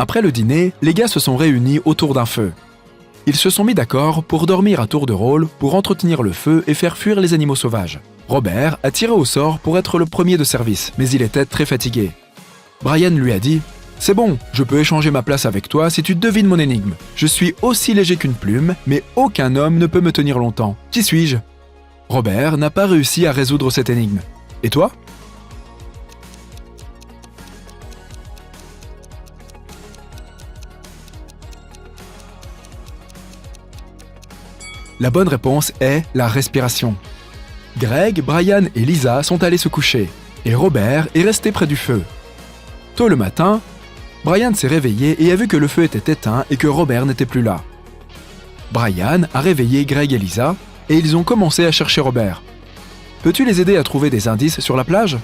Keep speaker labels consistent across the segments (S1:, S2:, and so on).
S1: Après le dîner, les gars se sont réunis autour d'un feu. Ils se sont mis d'accord pour dormir à tour de rôle, pour entretenir le feu et faire fuir les animaux sauvages. Robert a tiré au sort pour être le premier de service, mais il était très fatigué. Brian lui a dit « C'est bon, je peux échanger ma place avec toi si tu devines mon énigme. Je suis aussi léger qu'une plume, mais aucun homme ne peut me tenir longtemps. Qui suis-je » Robert n'a pas réussi à résoudre cette énigme. Et toi ? La bonne réponse est la respiration. Greg, Brian et Lisa sont allés se coucher, et Robert est resté près du feu. Tôt le matin, Brian s'est réveillé et a vu que le feu était éteint et que Robert n'était plus là. Brian a réveillé Greg et Lisa, et ils ont commencé à chercher Robert. Peux-tu les aider à trouver des indices sur la plage ?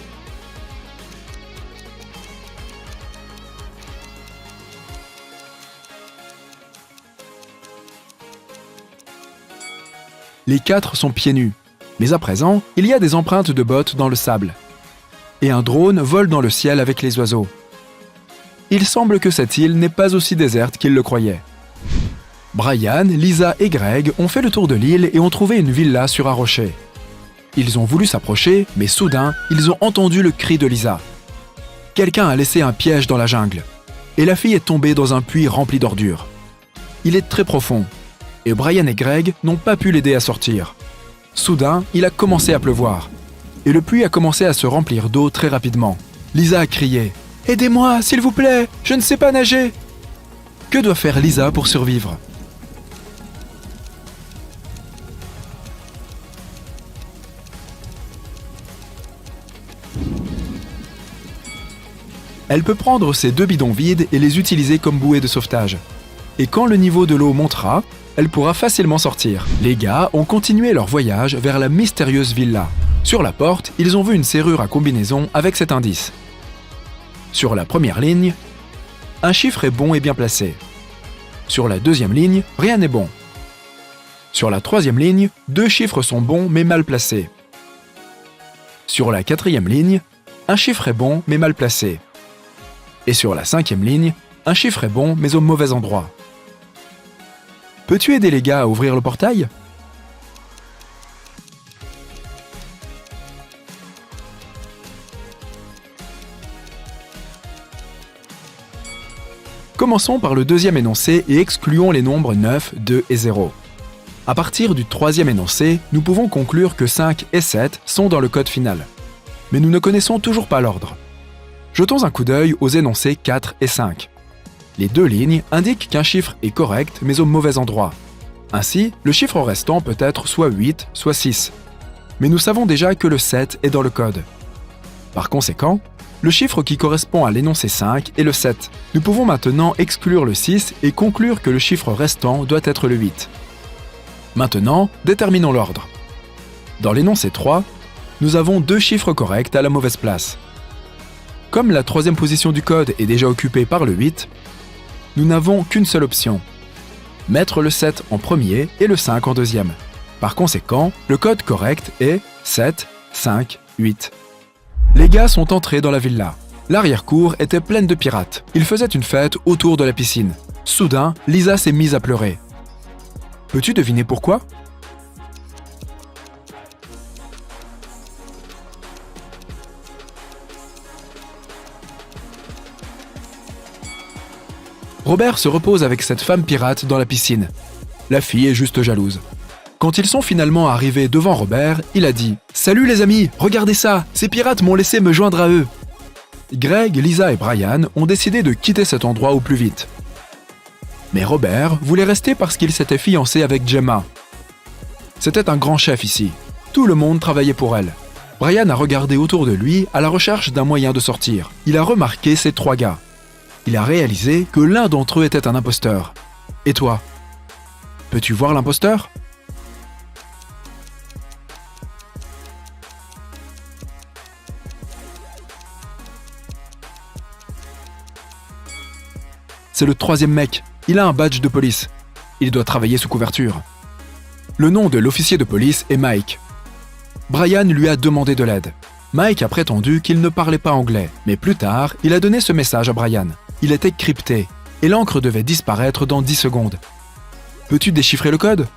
S1: Les 4 sont pieds nus, mais à présent, il y a des empreintes de bottes dans le sable. Et un drone vole dans le ciel avec les oiseaux. Il semble que cette île n'est pas aussi déserte qu'ils le croyaient. Brian, Lisa et Greg ont fait le tour de l'île et ont trouvé une villa sur un rocher. Ils ont voulu s'approcher, mais soudain, ils ont entendu le cri de Lisa. Quelqu'un a laissé un piège dans la jungle, et la fille est tombée dans un puits rempli d'ordures. Il est très profond, et Brian et Greg n'ont pas pu l'aider à sortir. Soudain, il a commencé à pleuvoir, et le puits a commencé à se remplir d'eau très rapidement. Lisa a crié « Aidez-moi, s'il vous plaît, je ne sais pas nager !» Que doit faire Lisa pour survivre ? Elle peut prendre ses 2 bidons vides et les utiliser comme bouée de sauvetage. Et quand le niveau de l'eau montera, elle pourra facilement sortir. Les gars ont continué leur voyage vers la mystérieuse villa. Sur la porte, ils ont vu une serrure à combinaison avec cet indice. Sur la première ligne, un chiffre est bon et bien placé. Sur la deuxième ligne, rien n'est bon. Sur la troisième ligne, 2 chiffres sont bons mais mal placés. Sur la quatrième ligne, un chiffre est bon mais mal placé. Et sur la 5e ligne, un chiffre est bon mais au mauvais endroit. Peux-tu aider les gars à ouvrir le portail ? Commençons par le 2e énoncé et excluons les nombres 9, 2 et 0. À partir du 3e énoncé, nous pouvons conclure que 5 et 7 sont dans le code final. Mais nous ne connaissons toujours pas l'ordre. Jetons un coup d'œil aux énoncés 4 et 5. Les 2 lignes indiquent qu'un chiffre est correct mais au mauvais endroit. Ainsi, le chiffre restant peut être soit 8, soit 6. Mais nous savons déjà que le 7 est dans le code. Par conséquent, le chiffre qui correspond à l'énoncé 5 est le 7. Nous pouvons maintenant exclure le 6 et conclure que le chiffre restant doit être le 8. Maintenant, déterminons l'ordre. Dans l'énoncé 3, nous avons 2 chiffres corrects à la mauvaise place. Comme la 3e position du code est déjà occupée par le 8, nous n'avons qu'une seule option. Mettre le 7 en premier et le 5 en deuxième. Par conséquent, le code correct est 7, 5, 8. Les gars sont entrés dans la villa. L'arrière-cour était pleine de pirates. Ils faisaient une fête autour de la piscine. Soudain, Lisa s'est mise à pleurer. Peux-tu deviner pourquoi ? Robert se repose avec cette femme pirate dans la piscine. La fille est juste jalouse. Quand ils sont finalement arrivés devant Robert, il a dit « Salut les amis, regardez ça, ces pirates m'ont laissé me joindre à eux !» Greg, Lisa et Brian ont décidé de quitter cet endroit au plus vite. Mais Robert voulait rester parce qu'il s'était fiancé avec Gemma. C'était un grand chef ici. Tout le monde travaillait pour elle. Brian a regardé autour de lui à la recherche d'un moyen de sortir. Il a remarqué ces 3 gars. Il a réalisé que l'un d'entre eux était un imposteur. Et toi ? Peux-tu voir l'imposteur ? C'est le 3e mec. Il a un badge de police. Il doit travailler sous couverture. Le nom de l'officier de police est Mike. Brian lui a demandé de l'aide. Mike a prétendu qu'il ne parlait pas anglais, mais plus tard, il a donné ce message à Brian. Il était crypté. et l'encre devait disparaître dans 10 secondes. Peux-tu déchiffrer le code?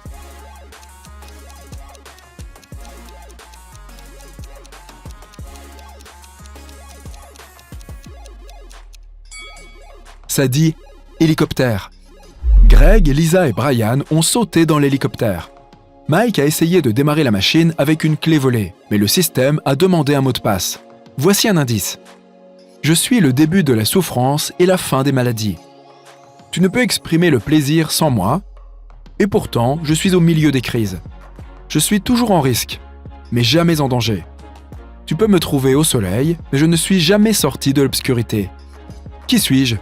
S1: Ça dit « hélicoptère ». Greg, Lisa et Brian ont sauté dans l'hélicoptère. Mike a essayé de démarrer la machine avec une clé volée, mais le système a demandé un mot de passe. Voici un indice. Je suis le début de la souffrance et la fin des maladies. Tu ne peux exprimer le plaisir sans moi, et pourtant, je suis au milieu des crises. Je suis toujours en risque, mais jamais en danger. Tu peux me trouver au soleil, mais je ne suis jamais sorti de l'obscurité. Qui suis-je?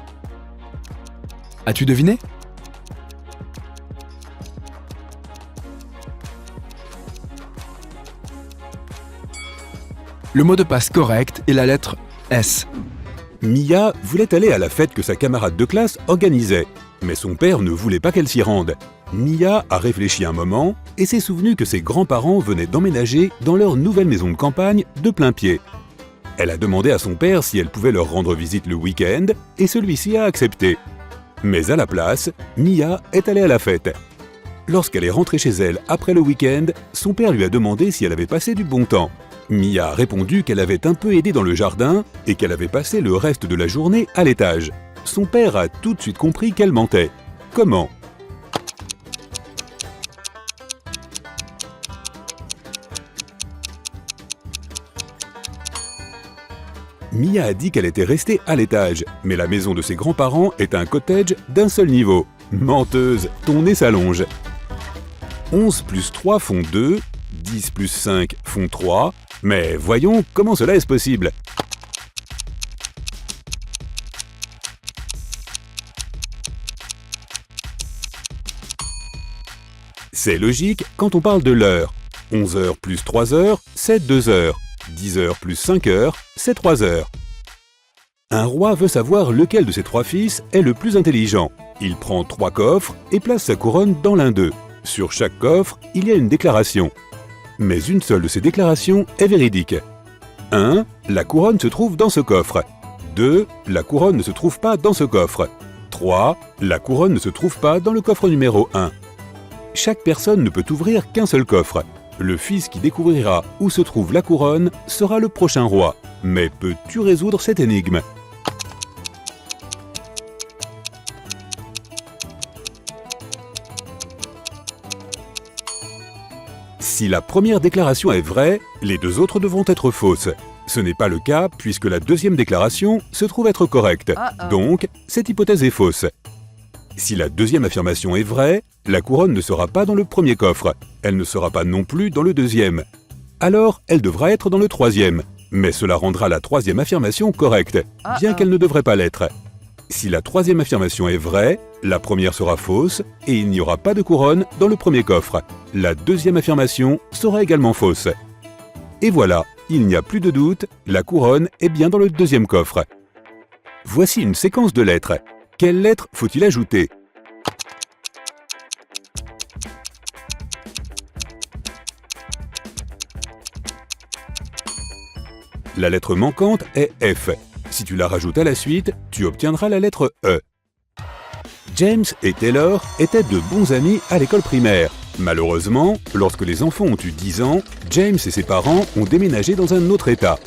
S1: As-tu deviné? Le mot de passe correct est la lettre S.
S2: Mia voulait aller à la fête que sa camarade de classe organisait, mais son père ne voulait pas qu'elle s'y rende. Mia a réfléchi un moment et s'est souvenu que ses grands-parents venaient d'emménager dans leur nouvelle maison de campagne de plein pied. Elle a demandé à son père si elle pouvait leur rendre visite le week-end et celui-ci a accepté. Mais à la place, Mia est allée à la fête. Lorsqu'elle est rentrée chez elle après le week-end, son père lui a demandé si elle avait passé du bon temps. Mia a répondu qu'elle avait un peu aidé dans le jardin et qu'elle avait passé le reste de la journée à l'étage. Son père a tout de suite compris qu'elle mentait. Comment? Mia a dit qu'elle était restée à l'étage, mais la maison de ses grands-parents est un cottage d'un seul niveau. Menteuse, ton nez s'allonge. 11 plus 3 font 2, 10 plus 5 font 3, mais voyons comment cela est possible. C'est logique quand on parle de l'heure. 11 heures plus 3 heures, c'est 2 heures. 10 heures plus 5 heures, c'est 3 heures. Un roi veut savoir lequel de ses 3 fils est le plus intelligent. Il prend 3 coffres et place sa couronne dans l'un d'eux. Sur chaque coffre, il y a une déclaration. Mais une seule de ces déclarations est véridique. 1. La couronne se trouve dans ce coffre. 2. La couronne ne se trouve pas dans ce coffre. 3. La couronne ne se trouve pas dans le coffre numéro 1. Chaque personne ne peut ouvrir qu'un seul coffre. Le fils qui découvrira où se trouve la couronne sera le prochain roi. Mais peux-tu résoudre cette énigme? Si la première déclaration est vraie, les deux autres devront être fausses. Ce n'est pas le cas puisque la deuxième déclaration se trouve être correcte. Donc, cette hypothèse est fausse. Si la deuxième affirmation est vraie, la couronne ne sera pas dans le premier coffre. Elle ne sera pas non plus dans le deuxième. Alors, elle devra être dans le troisième. Mais cela rendra la troisième affirmation correcte, bien qu'elle ne devrait pas l'être. Si la troisième affirmation est vraie, la première sera fausse et il n'y aura pas de couronne dans le premier coffre. La deuxième affirmation sera également fausse. Et voilà, il n'y a plus de doute, la couronne est bien dans le deuxième coffre. Voici une séquence de lettres. Quelles lettres faut-il ajouter? La lettre manquante est F. Si tu la rajoutes à la suite, tu obtiendras la lettre E. James et Taylor étaient de bons amis à l'école primaire. Malheureusement, lorsque les enfants ont eu 10 ans, James et ses parents ont déménagé dans un autre état.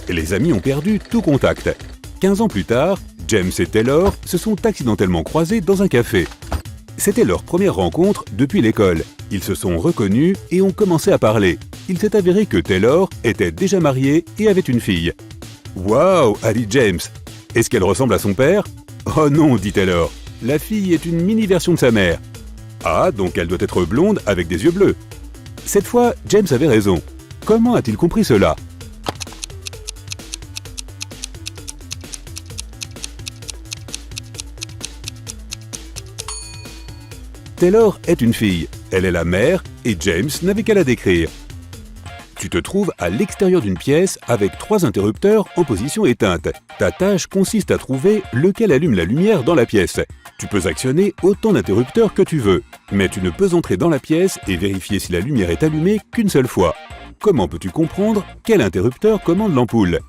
S2: Les amis ont perdu tout contact. 15 ans plus tard, James et Taylor se sont accidentellement croisés dans un café. C'était leur première rencontre depuis l'école. Ils se sont reconnus et ont commencé à parler. Il s'est avéré que Taylor était déjà marié et avait une fille. « Waouh !» a dit James. « Est-ce qu'elle ressemble à son père ?»« Oh non !» dit Taylor. « La fille est une mini-version de sa mère. »« Ah, donc elle doit être blonde avec des yeux bleus. » Cette fois, James avait raison. Comment a-t-il compris cela? Taylor est une fille. Elle est la mère et James n'avait qu'à la décrire. Tu te trouves à l'extérieur d'une pièce avec 3 interrupteurs en position éteinte. Ta tâche consiste à trouver lequel allume la lumière dans la pièce. Tu peux actionner autant d'interrupteurs que tu veux, mais tu ne peux entrer dans la pièce et vérifier si la lumière est allumée qu'une seule fois. Comment peux-tu comprendre quel interrupteur commande l'ampoule?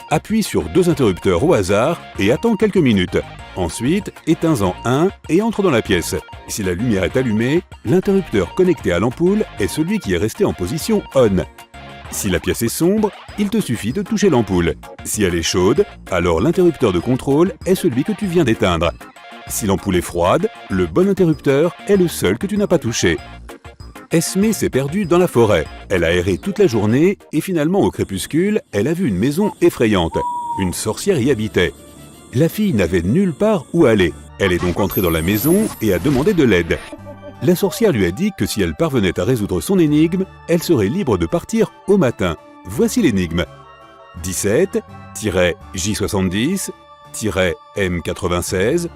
S2: appuie sur 2 interrupteurs au hasard et attends quelques minutes. Ensuite, éteins-en un et entre dans la pièce. Si la lumière est allumée, l'interrupteur connecté à l'ampoule est celui qui est resté en position on. Si la pièce est sombre, il te suffit de toucher l'ampoule. Si elle est chaude, alors l'interrupteur de contrôle est celui que tu viens d'éteindre. Si l'ampoule est froide, le bon interrupteur est le seul que tu n'as pas touché. Esmé s'est perdue dans la forêt. Elle a erré toute la journée et finalement au crépuscule, elle a vu une maison effrayante. Une sorcière y habitait. La fille n'avait nulle part où aller. Elle est donc entrée dans la maison et a demandé de l'aide. La sorcière lui a dit que si elle parvenait à résoudre son énigme, elle serait libre de partir au matin. Voici l'énigme. 17-J70-M96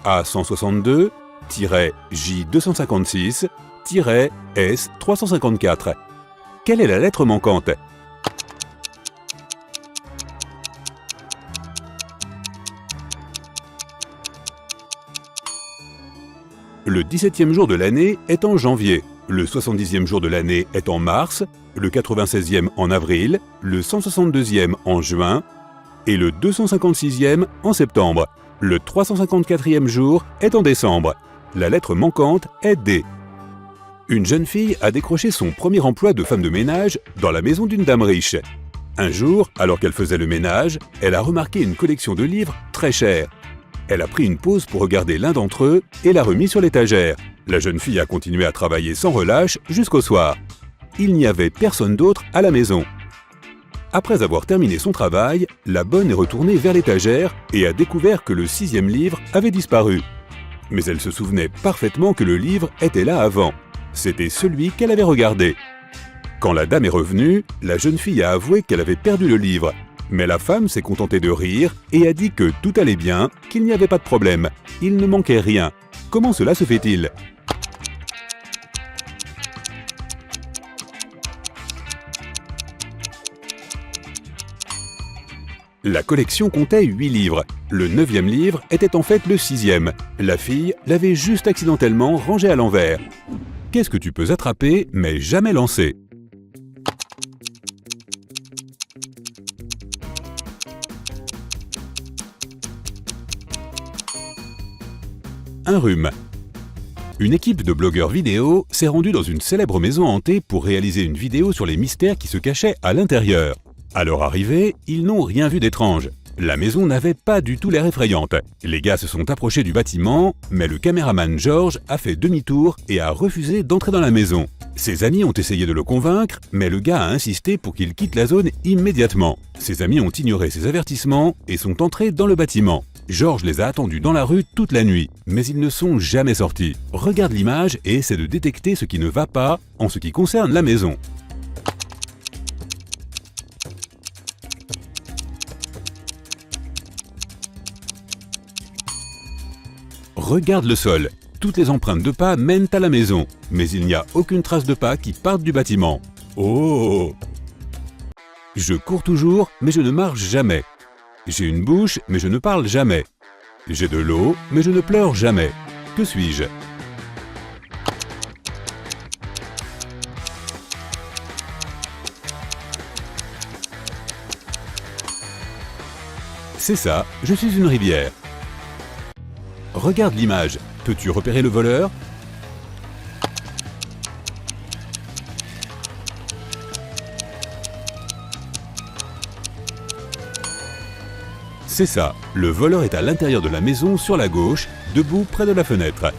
S2: A162 J256 S354. Quelle est la lettre manquante? Le 17e jour de l'année est en janvier, le 70e jour de l'année est en mars, le 96e en avril, le 162e en juin et le 256e en septembre. Le 354e jour est en décembre. La lettre manquante est D. Une jeune fille a décroché son premier emploi de femme de ménage dans la maison d'une dame riche. Un jour, alors qu'elle faisait le ménage, elle a remarqué une collection de livres très chers. Elle a pris une pause pour regarder l'un d'entre eux et l'a remis sur l'étagère. La jeune fille a continué à travailler sans relâche jusqu'au soir. Il n'y avait personne d'autre à la maison. Après avoir terminé son travail, la bonne est retournée vers l'étagère et a découvert que le 6e livre avait disparu. Mais elle se souvenait parfaitement que le livre était là avant. C'était celui qu'elle avait regardé. Quand la dame est revenue, la jeune fille a avoué qu'elle avait perdu le livre. Mais la femme s'est contentée de rire et a dit que tout allait bien, qu'il n'y avait pas de problème. Il ne manquait rien. Comment cela se fait-il ? La collection comptait 8 livres. Le 9e livre était en fait le 6e. La fille l'avait juste accidentellement rangé à l'envers. Qu'est-ce que tu peux attraper mais jamais lancer ? Un rhume. Une équipe de blogueurs vidéo s'est rendue dans une célèbre maison hantée pour réaliser une vidéo sur les mystères qui se cachaient à l'intérieur. À leur arrivée, ils n'ont rien vu d'étrange. La maison n'avait pas du tout l'air effrayante. Les gars se sont approchés du bâtiment, mais le caméraman George a fait demi-tour et a refusé d'entrer dans la maison. Ses amis ont essayé de le convaincre, mais le gars a insisté pour qu'il quitte la zone immédiatement. Ses amis ont ignoré ses avertissements et sont entrés dans le bâtiment. George les a attendus dans la rue toute la nuit, mais ils ne sont jamais sortis. Regarde l'image et essaie de détecter ce qui ne va pas en ce qui concerne la maison. Regarde le sol. Toutes les empreintes de pas mènent à la maison, mais il n'y a aucune trace de pas qui partent du bâtiment. Oh! Je cours toujours, mais je ne marche jamais. J'ai une bouche, mais je ne parle jamais. J'ai de l'eau, mais je ne pleure jamais. Que suis-je ? C'est ça, je suis une rivière. Regarde l'image. Peux-tu repérer le voleur ? C'est ça, le voleur est à l'intérieur de la maison sur la gauche, debout près de la fenêtre.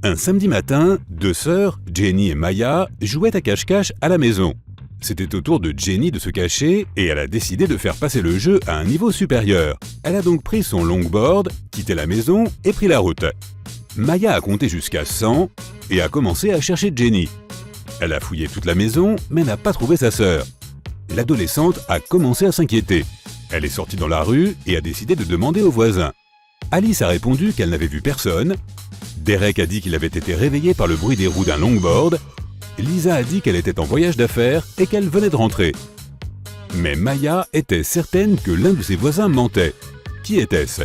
S2: Un samedi matin, 2 sœurs, Jenny et Maya, jouaient à cache-cache à la maison. C'était au tour de Jenny de se cacher et elle a décidé de faire passer le jeu à un niveau supérieur. Elle a donc pris son longboard, quitté la maison et pris la route. Maya a compté jusqu'à 100 et a commencé à chercher Jenny. Elle a fouillé toute la maison mais n'a pas trouvé sa sœur. L'adolescente a commencé à s'inquiéter. Elle est sortie dans la rue et a décidé de demander aux voisins. Alice a répondu qu'elle n'avait vu personne. Derek a dit qu'il avait été réveillé par le bruit des roues d'un longboard. Lisa a dit qu'elle était en voyage d'affaires et qu'elle venait de rentrer. Mais Maya était certaine que l'un de ses voisins mentait. Qui était-ce ?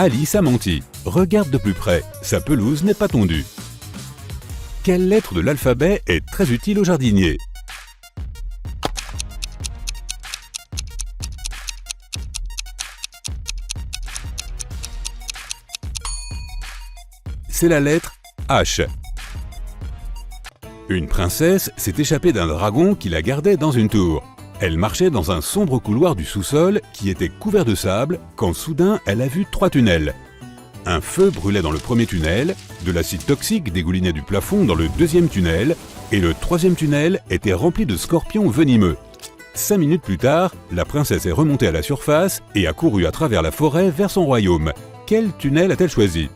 S2: Alice a menti. Regarde de plus près, sa pelouse n'est pas tondue. Quelle lettre de l'alphabet est très utile aux jardiniers? C'est la lettre H. Une princesse s'est échappée d'un dragon qui la gardait dans une tour. Elle marchait dans un sombre couloir du sous-sol qui était couvert de sable quand soudain elle a vu 3 tunnels. Un feu brûlait dans le premier tunnel, de l'acide toxique dégoulinait du plafond dans le deuxième tunnel, et le troisième tunnel était rempli de scorpions venimeux. 5 minutes plus tard, la princesse est remontée à la surface et a couru à travers la forêt vers son royaume. Quel tunnel a-t-elle choisi?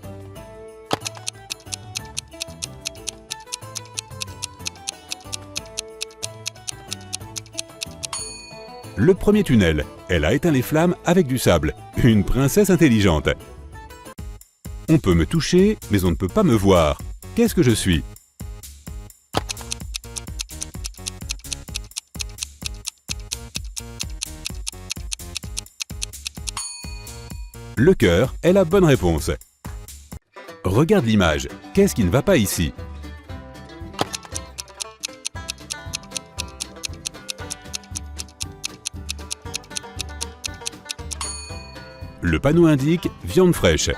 S2: Le premier tunnel. Elle a éteint les flammes avec du sable. Une princesse intelligente. On peut me toucher, mais on ne peut pas me voir. Qu'est-ce que je suis? Le cœur est la bonne réponse. Regarde l'image. Qu'est-ce qui ne va pas ici? Le panneau indique « Viande fraîche ».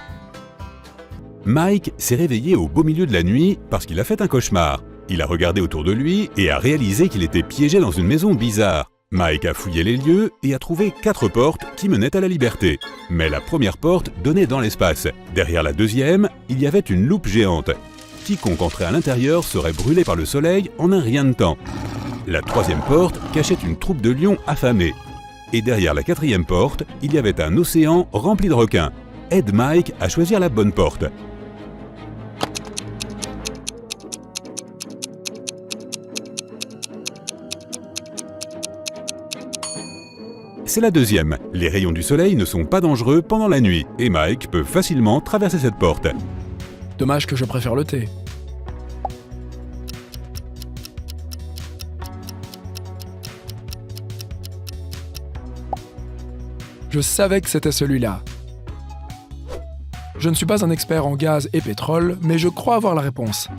S2: Mike s'est réveillé au beau milieu de la nuit parce qu'il a fait un cauchemar. Il a regardé autour de lui et a réalisé qu'il était piégé dans une maison bizarre. Mike a fouillé les lieux et a trouvé 4 portes qui menaient à la liberté. Mais la première porte donnait dans l'espace. Derrière la deuxième, il y avait une loupe géante. Quiconque entrait à l'intérieur serait brûlé par le soleil en un rien de temps. La troisième porte cachait une troupe de lions affamés. Et derrière la quatrième porte, il y avait un océan rempli de requins. Aide Mike à choisir la bonne porte. C'est la deuxième. Les rayons du soleil ne sont pas dangereux pendant la nuit et Mike peut facilement traverser cette porte.
S1: Dommage que je préfère le thé. Je savais que c'était celui-là. Je ne suis pas un expert en gaz et pétrole, mais je crois avoir la réponse.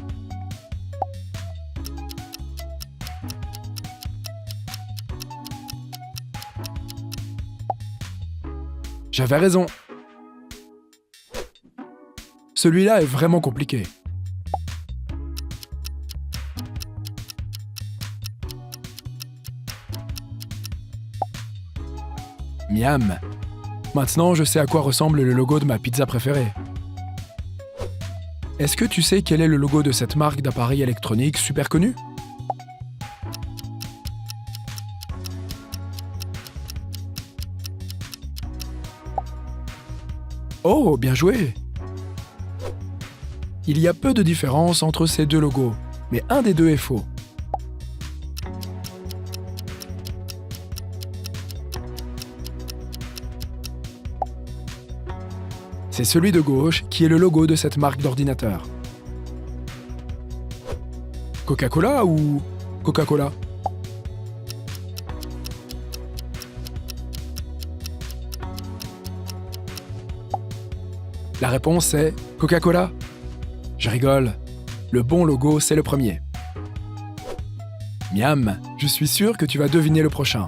S1: J'avais raison. Celui-là est vraiment compliqué. Miam. Maintenant, je sais à quoi ressemble le logo de ma pizza préférée. Est-ce que tu sais quel est le logo de cette marque d'appareils électroniques super connue? Oh, bien joué! Il y a peu de différence entre ces deux logos, mais un des deux est faux. C'est celui de gauche qui est le logo de cette marque d'ordinateur. Coca-Cola ou Coca-Cola? La réponse est Coca-Cola. Je rigole. Le bon logo, c'est le premier. Miam, je suis sûr que tu vas deviner le prochain.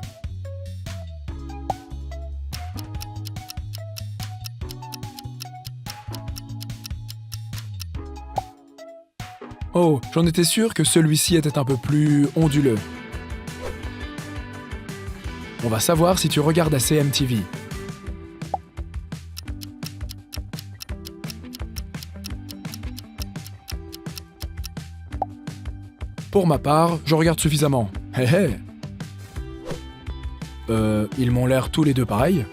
S1: Oh, j'en étais sûr que celui-ci était un peu plus onduleux. On va savoir si tu regardes assez MTV. Pour ma part, je regarde suffisamment. Hé hé. Ils m'ont l'air tous les deux pareils.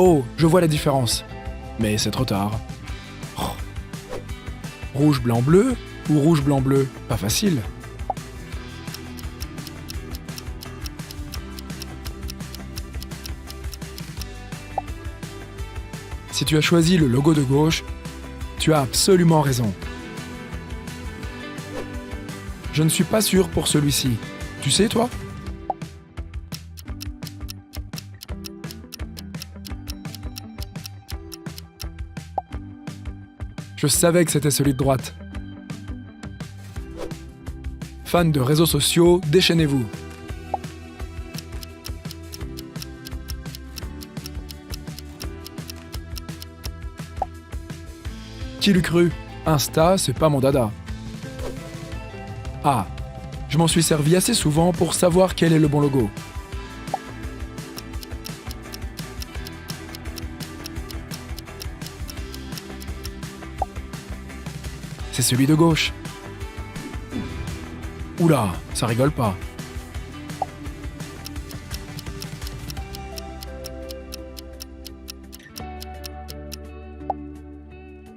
S1: Oh, je vois la différence. Mais c'est trop tard. Oh. Rouge, blanc, bleu ou rouge, blanc, bleu? Pas facile. Si tu as choisi le logo de gauche, tu as absolument raison. Je ne suis pas sûr pour celui-ci. Tu sais, toi? Je savais que c'était celui de droite. Fans de réseaux sociaux, déchaînez-vous. Qui l'eût cru? Insta, c'est pas mon dada. Ah, je m'en suis servi assez souvent pour savoir quel est le bon logo. C'est celui de gauche. Oula, ça rigole pas.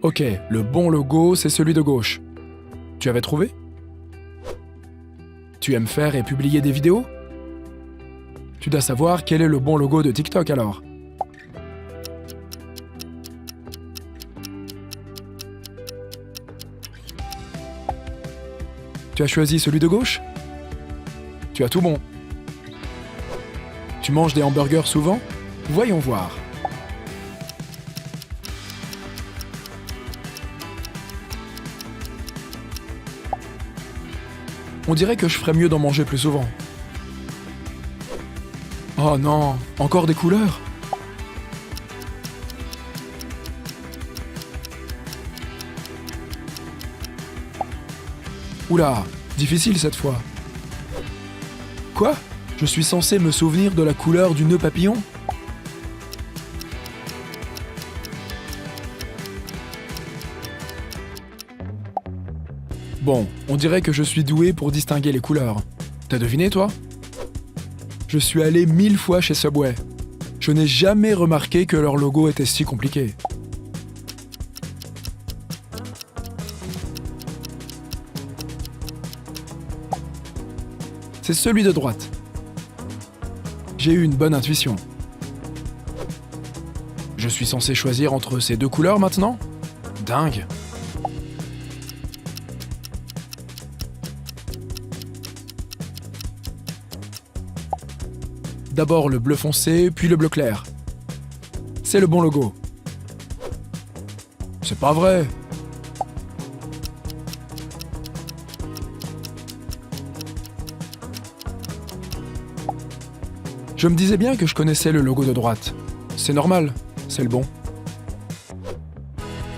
S1: Ok, le bon logo, c'est celui de gauche. Tu avais trouvé? Tu aimes faire et publier des vidéos? Tu dois savoir quel est le bon logo de TikTok alors. Tu as choisi celui de gauche? Tu as tout bon. Tu manges des hamburgers souvent? Voyons voir. On dirait que je ferais mieux d'en manger plus souvent. Oh non, encore des couleurs? Oula, difficile cette fois. Quoi? Je suis censé me souvenir de la couleur du nœud papillon? Bon, on dirait que je suis doué pour distinguer les couleurs. T'as deviné, toi? Je suis allé 1000 fois chez Subway. Je n'ai jamais remarqué que leur logo était si compliqué. C'est celui de droite. J'ai eu une bonne intuition. Je suis censé choisir entre ces deux couleurs maintenant? Dingue! D'abord le bleu foncé, puis le bleu clair. C'est le bon logo. C'est pas vrai! Je me disais bien que je connaissais le logo de droite. C'est normal, c'est le bon.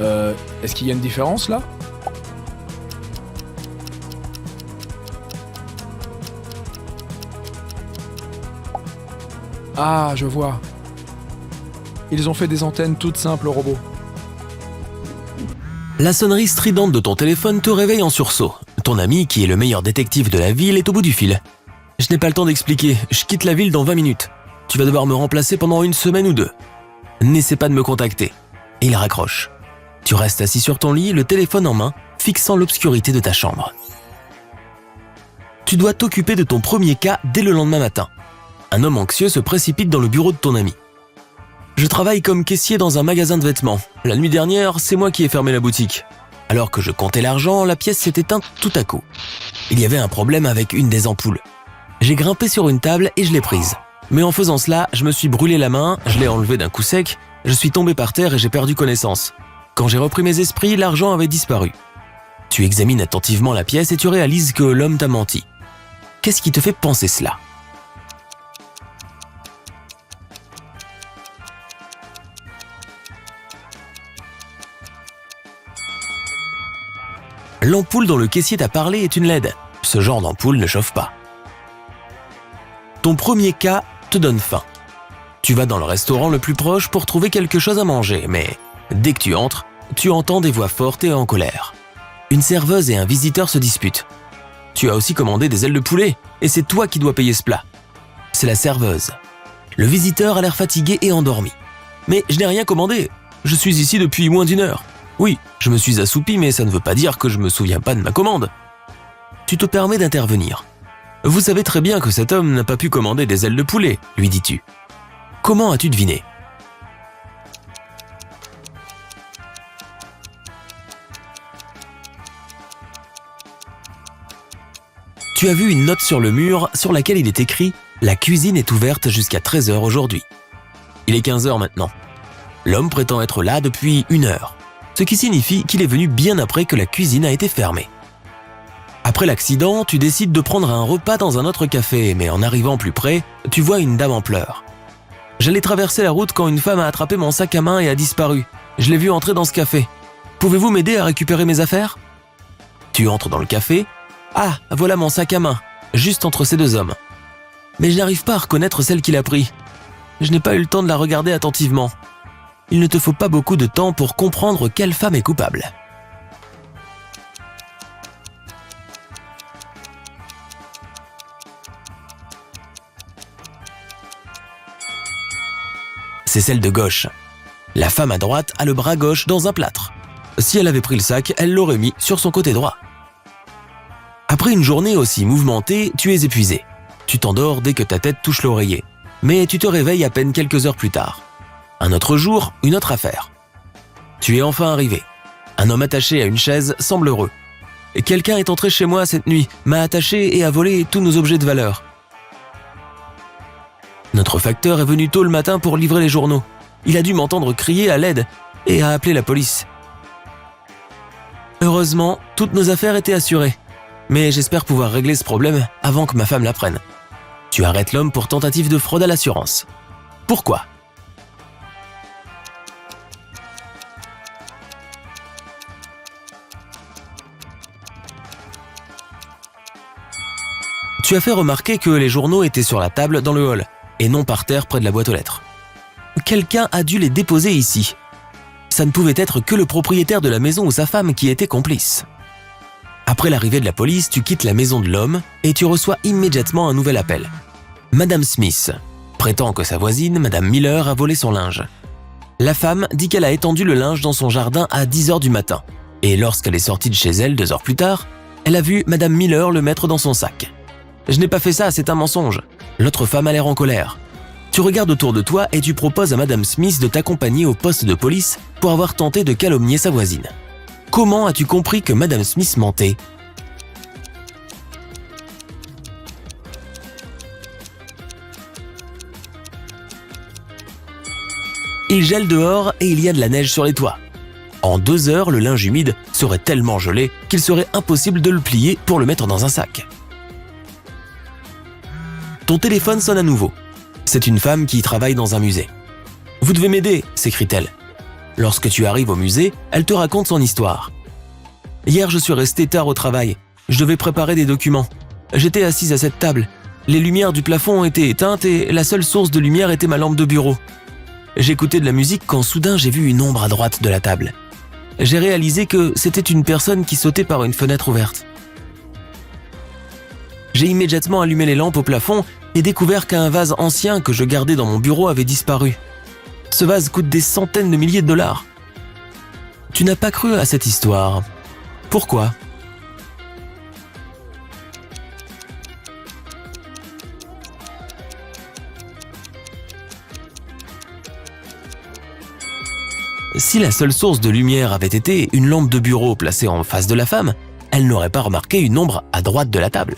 S1: Est-ce qu'il y a une différence là? Ah, je vois. Ils ont fait des antennes toutes simples au robot.
S3: La sonnerie stridente de ton téléphone te réveille en sursaut. Ton ami, qui est le meilleur détective de la ville, est au bout du fil. Je n'ai pas le temps d'expliquer, je quitte la ville dans 20 minutes. Tu vas devoir me remplacer pendant une semaine ou deux. N'essaie pas de me contacter. Et il raccroche. Tu restes assis sur ton lit, le téléphone en main, fixant l'obscurité de ta chambre. Tu dois t'occuper de ton premier cas dès le lendemain matin. Un homme anxieux se précipite dans le bureau de ton ami. Je travaille comme caissier dans un magasin de vêtements. La nuit dernière, c'est moi qui ai fermé la boutique. Alors que je comptais l'argent, la pièce s'est éteinte tout à coup. Il y avait un problème avec une des ampoules. J'ai grimpé sur une table et je l'ai prise. Mais en faisant cela, je me suis brûlé la main, je l'ai enlevée d'un coup sec, je suis tombé par terre et j'ai perdu connaissance. Quand j'ai repris mes esprits, l'argent avait disparu. Tu examines attentivement la pièce et tu réalises que l'homme t'a menti. Qu'est-ce qui te fait penser cela ? L'ampoule dont le caissier t'a parlé est une LED. Ce genre d'ampoule ne chauffe pas. Ton premier cas te donne faim. Tu vas dans le restaurant le plus proche pour trouver quelque chose à manger, mais dès que tu entres, tu entends des voix fortes et en colère. Une serveuse et un visiteur se disputent. Tu as aussi commandé des ailes de poulet, et c'est toi qui dois payer ce plat. C'est la serveuse. Le visiteur a l'air fatigué et endormi. Mais je n'ai rien commandé. Je suis ici depuis moins d'1 heure. Oui, je me suis assoupi, mais ça ne veut pas dire que je me souviens pas de ma commande. Tu te permets d'intervenir. Vous savez très bien que cet homme n'a pas pu commander des ailes de poulet, lui dis-tu. Comment as-tu deviné ? Tu Tu as vu une note sur le mur sur laquelle il est écrit « La cuisine est ouverte jusqu'à 13h aujourd'hui ». Il est 15h maintenant. L'homme prétend être là depuis 1 heure, ce qui signifie qu'il est venu bien après que la cuisine a été fermée. Après l'accident, tu décides de prendre un repas dans un autre café, mais en arrivant plus près, tu vois une dame en pleurs. J'allais traverser la route quand une femme a attrapé mon sac à main et a disparu. Je l'ai vue entrer dans ce café. Pouvez-vous m'aider à récupérer mes affaires ? Tu entres dans le café. Ah, voilà mon sac à main, juste entre ces 2 hommes. Mais je n'arrive pas à reconnaître celle qui l'a pris. Je n'ai pas eu le temps de la regarder attentivement. Il ne te faut pas beaucoup de temps pour comprendre quelle femme est coupable. C'est celle de gauche. La femme à droite a le bras gauche dans un plâtre. Si elle avait pris le sac, elle l'aurait mis sur son côté droit. Après une journée aussi mouvementée, tu es épuisé. Tu t'endors dès que ta tête touche l'oreiller. Mais tu te réveilles à peine quelques heures plus tard. Un autre jour, une autre affaire. Tu es enfin arrivé. Un homme attaché à une chaise semble heureux. Quelqu'un est entré chez moi cette nuit, m'a attaché et a volé tous nos objets de valeur. Notre facteur est venu tôt le matin pour livrer les journaux. Il a dû m'entendre crier à l'aide et a appelé la police. Heureusement, toutes nos affaires étaient assurées. Mais j'espère pouvoir régler ce problème avant que ma femme l'apprenne. Tu arrêtes l'homme pour tentative de fraude à l'assurance. Pourquoi ? Tu as fait remarquer que les journaux étaient sur la table dans le hall et non par terre près de la boîte aux lettres. Quelqu'un a dû les déposer ici. Ça ne pouvait être que le propriétaire de la maison ou sa femme qui était complice. Après l'arrivée de la police, tu quittes la maison de l'homme et tu reçois immédiatement un nouvel appel. Madame Smith prétend que sa voisine, Madame Miller, a volé son linge. La femme dit qu'elle a étendu le linge dans son jardin à 10h du matin et lorsqu'elle est sortie de chez elle 2 heures plus tard, elle a vu Madame Miller le mettre dans son sac. Je n'ai pas fait ça, c'est un mensonge. L'autre femme a l'air en colère. Tu regardes autour de toi et tu proposes à Madame Smith de t'accompagner au poste de police pour avoir tenté de calomnier sa voisine. Comment as-tu compris que Madame Smith mentait ? Il gèle dehors et il y a de la neige sur les toits. En 2 heures, le linge humide serait tellement gelé qu'il serait impossible de le plier pour le mettre dans un sac. Ton téléphone sonne à nouveau. C'est une femme qui travaille dans un musée. « Vous devez m'aider !» s'écrie-t-elle. Lorsque tu arrives au musée, elle te raconte son histoire. « Hier, je suis restée tard au travail. Je devais préparer des documents. J'étais assise à cette table. Les lumières du plafond ont été éteintes et la seule source de lumière était ma lampe de bureau. J'écoutais de la musique quand soudain j'ai vu une ombre à droite de la table. J'ai réalisé que c'était une personne qui sautait par une fenêtre ouverte. J'ai immédiatement allumé les lampes au plafond et découvert qu'un vase ancien que je gardais dans mon bureau avait disparu. Ce vase coûte des centaines de milliers de dollars. Tu n'as pas cru à cette histoire. Pourquoi ? Si la seule source de lumière avait été une lampe de bureau placée en face de la femme, elle n'aurait pas remarqué une ombre à droite de la table.